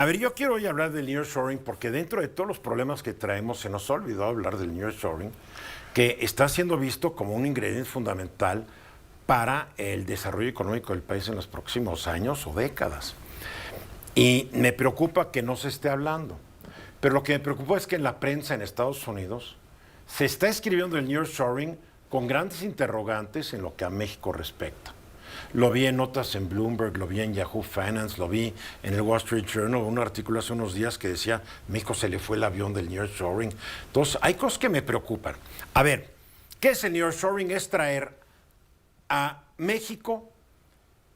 A ver, yo quiero hoy hablar del nearshoring porque dentro de todos los problemas que traemos se nos ha olvidado hablar del nearshoring, que está siendo visto como un ingrediente fundamental para el desarrollo económico del país en los próximos años o décadas. Y me preocupa que no se esté hablando. Pero lo que me preocupa es que en la prensa en Estados Unidos se está escribiendo el nearshoring con grandes interrogantes en lo que a México respecta. Lo vi en notas en Bloomberg, lo vi en Yahoo Finance, lo vi en el Wall Street Journal, un artículo hace unos días que decía, México se le fue el avión del nearshoring. Entonces, hay cosas que me preocupan. A ver, ¿qué es el nearshoring? Es traer a México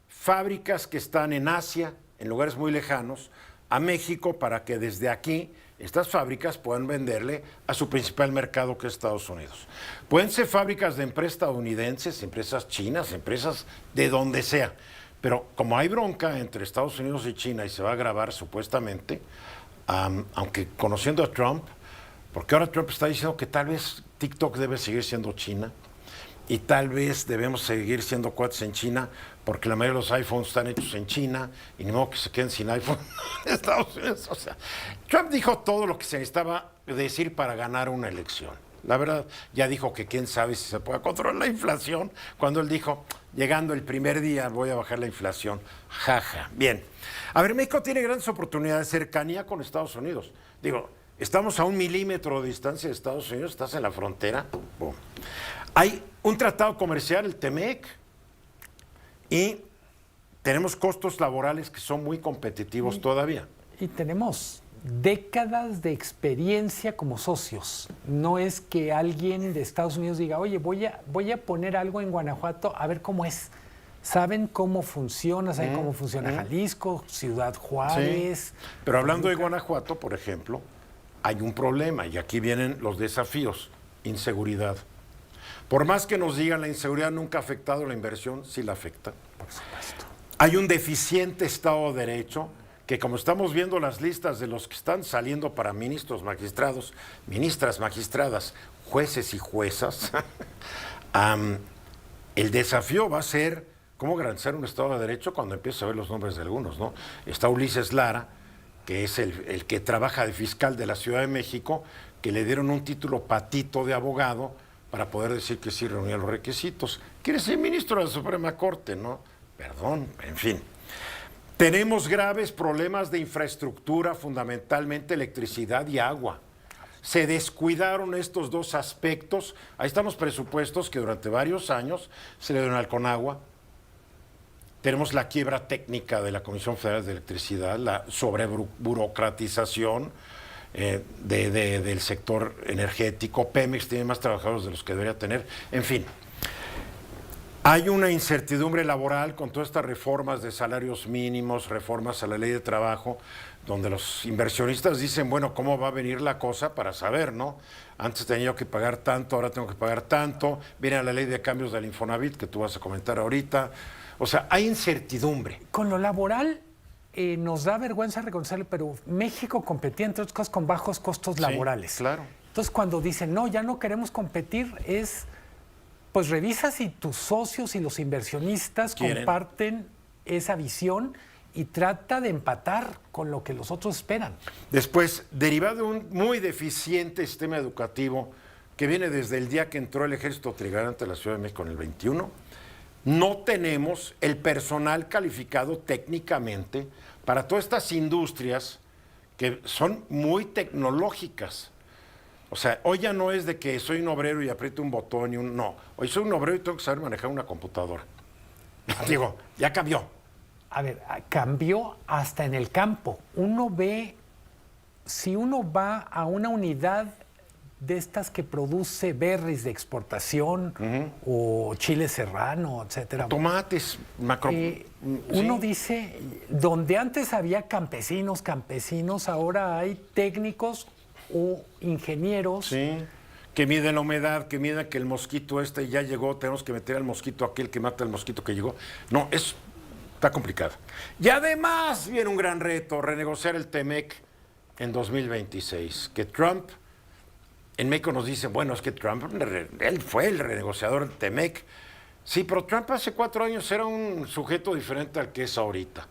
fábricas que están en Asia, en lugares muy lejanos, a México para que desde aquí estas fábricas puedan venderle a su principal mercado, que es Estados Unidos. Pueden ser fábricas de empresas estadounidenses, empresas chinas, empresas de donde sea. Pero como hay bronca entre Estados Unidos y China y se va a agravar supuestamente, aunque conociendo a Trump, porque ahora Trump está diciendo que tal vez TikTok debe seguir siendo China, y tal vez debemos seguir siendo cuates en China, porque la mayoría de los iPhones están hechos en China, y ni modo que se queden sin iPhone en Estados Unidos. O sea, Trump dijo todo lo que se necesitaba decir para ganar una elección. La verdad, ya dijo que quién sabe si se puede controlar la inflación, cuando él dijo, llegando el primer día voy a bajar la inflación. Jaja. Bien. A ver, México tiene grandes oportunidades de cercanía con Estados Unidos. Digo, estamos a 1 milímetro de distancia de Estados Unidos, estás en la frontera. Boom. Hay un tratado comercial, el TEMEC, y tenemos costos laborales que son muy competitivos todavía. Y tenemos décadas de experiencia como socios. No es que alguien de Estados Unidos diga, oye, voy a poner algo en Guanajuato a ver cómo es. Saben cómo funciona, saben cómo funciona Jalisco, Ciudad Juárez. Sí. Pero hablando de Guanajuato, por ejemplo, hay un problema, y aquí vienen los desafíos. Inseguridad. Por más que nos digan, la inseguridad nunca ha afectado la inversión, sí la afecta. Por supuesto. Hay un deficiente Estado de Derecho, que como estamos viendo las listas de los que están saliendo para ministros, magistrados, ministras, magistradas, jueces y juezas, el desafío va a ser cómo garantizar un Estado de Derecho cuando empiece a ver los nombres de algunos, ¿no? Está Ulises Lara, que es el que trabaja de fiscal de la Ciudad de México, que le dieron un título patito de abogado para poder decir que sí reunía los requisitos. Quiere ser ministro de la Suprema Corte, ¿no? Perdón, en fin. Tenemos graves problemas de infraestructura, fundamentalmente electricidad y agua. Se descuidaron estos dos aspectos. Ahí están los presupuestos que durante varios años se le dieron al Conagua. Tenemos la quiebra técnica de la Comisión Federal de Electricidad, la sobreburocratización del sector energético. Pemex tiene más trabajadores de los que debería tener. En fin, hay una incertidumbre laboral con todas estas reformas de salarios mínimos, reformas a la ley de trabajo, donde los inversionistas dicen, bueno, ¿cómo va a venir la cosa para saber, no? Antes tenía que pagar tanto, ahora tengo que pagar tanto. Viene la ley de cambios del Infonavit, que tú vas a comentar ahorita. O sea, hay incertidumbre. Con lo laboral, nos da vergüenza reconocerlo, pero México competía, entre otras cosas, con bajos costos laborales. Sí, claro. Entonces, cuando dicen, no, ya no queremos competir, pues revisa si tus socios y los inversionistas comparten esa visión y trata de empatar con lo que los otros esperan. Después, derivado de un muy deficiente sistema educativo que viene desde el día que entró el Ejército Trigarante a la Ciudad de México en el 21, no tenemos el personal calificado técnicamente para todas estas industrias que son muy tecnológicas. O sea, hoy ya no es de que soy un obrero y aprieto un botón y no. Hoy soy un obrero y tengo que saber manejar una computadora. Digo, ya cambió. A ver, cambió hasta en el campo. Uno ve, si uno va a una unidad de estas que produce berries de exportación o chile serrano, etcétera. Tomates, macro. Uno dice, donde antes había campesinos, ahora hay técnicos o ingenieros. Sí, que miden la humedad, que miden que el mosquito ya llegó, tenemos que meter al mosquito aquel que mata al mosquito que llegó. No, está complicado. Y además viene un gran reto, renegociar el TEMEC en 2026, que Trump... En México nos dicen, bueno, es que Trump, él fue el renegociador del TEMEC. Sí, pero Trump hace 4 años era un sujeto diferente al que es ahorita.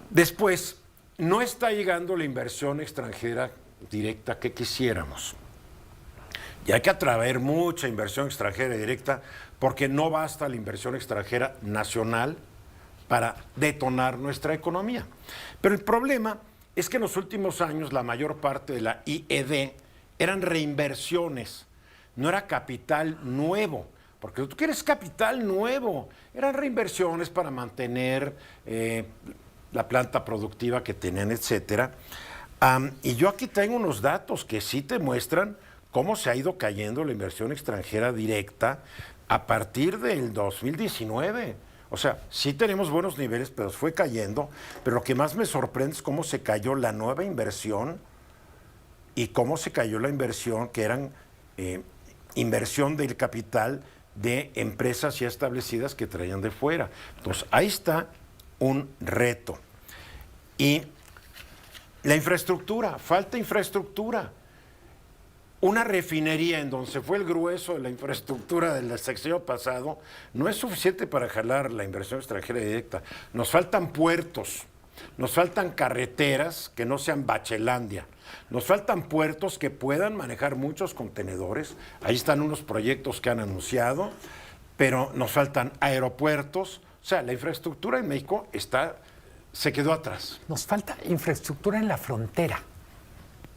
Después, no está llegando la inversión extranjera directa que quisiéramos. Y hay que atraer mucha inversión extranjera directa porque no basta la inversión extranjera nacional para detonar nuestra economía. Pero el problema es que en los últimos años la mayor parte de la IED eran reinversiones, no era capital nuevo, porque tú quieres capital nuevo, eran reinversiones para mantener la planta productiva que tenían, etcétera. Y yo aquí tengo unos datos que sí te muestran cómo se ha ido cayendo la inversión extranjera directa a partir del 2019. O sea, sí tenemos buenos niveles, pero fue cayendo. Pero lo que más me sorprende es cómo se cayó la nueva inversión y cómo se cayó la inversión que eran inversión del capital de empresas ya establecidas que traían de fuera. Entonces, ahí está un reto. Y la infraestructura, falta infraestructura. Una refinería en donde se fue el grueso de la infraestructura del sexenio pasado no es suficiente para jalar la inversión extranjera directa. Nos faltan puertos, nos faltan carreteras que no sean Bachelandia, nos faltan puertos que puedan manejar muchos contenedores. Ahí están unos proyectos que han anunciado, pero nos faltan aeropuertos. O sea, la infraestructura en México se quedó atrás. Nos falta infraestructura en la frontera.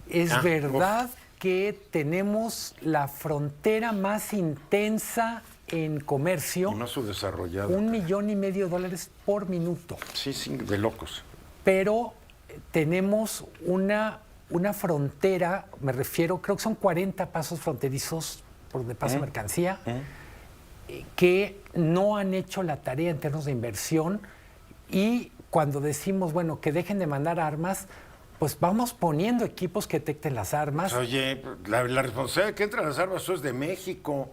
Es verdad que tenemos la frontera más intensa en comercio. Más subdesarrollada. $1,5 millones por minuto. Sí, de locos. Pero tenemos una frontera, me refiero, creo que son 40 pasos fronterizos por donde pasa mercancía, que no han hecho la tarea en términos de inversión. Y cuando decimos, bueno, que dejen de mandar armas, pues vamos poniendo equipos que detecten las armas. Oye, la responsabilidad de que entran las armas eso es de México,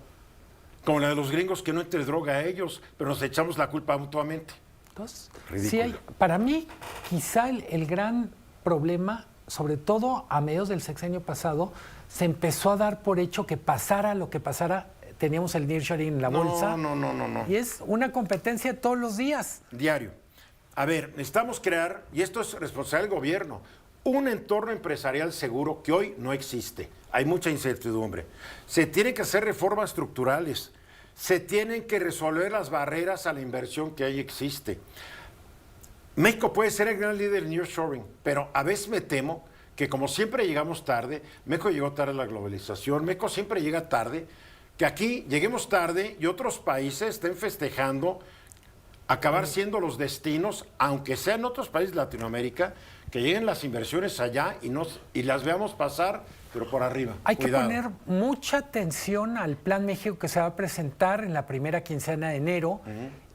como la de los gringos que no entre droga a ellos, pero nos echamos la culpa mutuamente. Entonces, Ridículo. sí para mí, quizá el gran problema, sobre todo a mediados del sexenio pasado, se empezó a dar por hecho que pasara lo que pasara, teníamos el nearshoring en la bolsa. No. Y es una competencia todos los días. Diario. A ver, necesitamos crear, y esto es responsabilidad del gobierno, un entorno empresarial seguro que hoy no existe. Hay mucha incertidumbre. Se tienen que hacer reformas estructurales. Se tienen que resolver las barreras a la inversión que ahí existe. México puede ser el gran líder del nearshoring, pero a veces me temo que como siempre llegamos tarde, México llegó tarde a la globalización, México siempre llega tarde, que aquí lleguemos tarde y otros países estén festejando acabar siendo los destinos, aunque sea en otros países de Latinoamérica, que lleguen las inversiones allá y las veamos pasar, pero por arriba. Hay Cuidado. que poner mucha atención al Plan México que se va a presentar en la primera quincena de enero.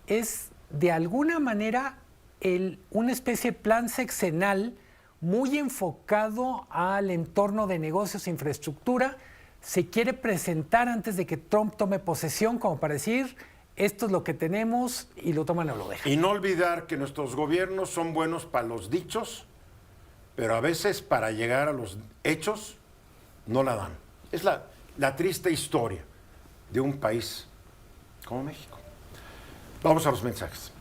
Es de alguna manera una especie de plan sexenal muy enfocado al entorno de negocios e infraestructura. Se quiere presentar antes de que Trump tome posesión, como para decir, esto es lo que tenemos, y lo toman o lo dejan. Y no olvidar que nuestros gobiernos son buenos para los dichos, pero a veces para llegar a los hechos no la dan. Es la triste historia de un país como México. Vamos a los mensajes.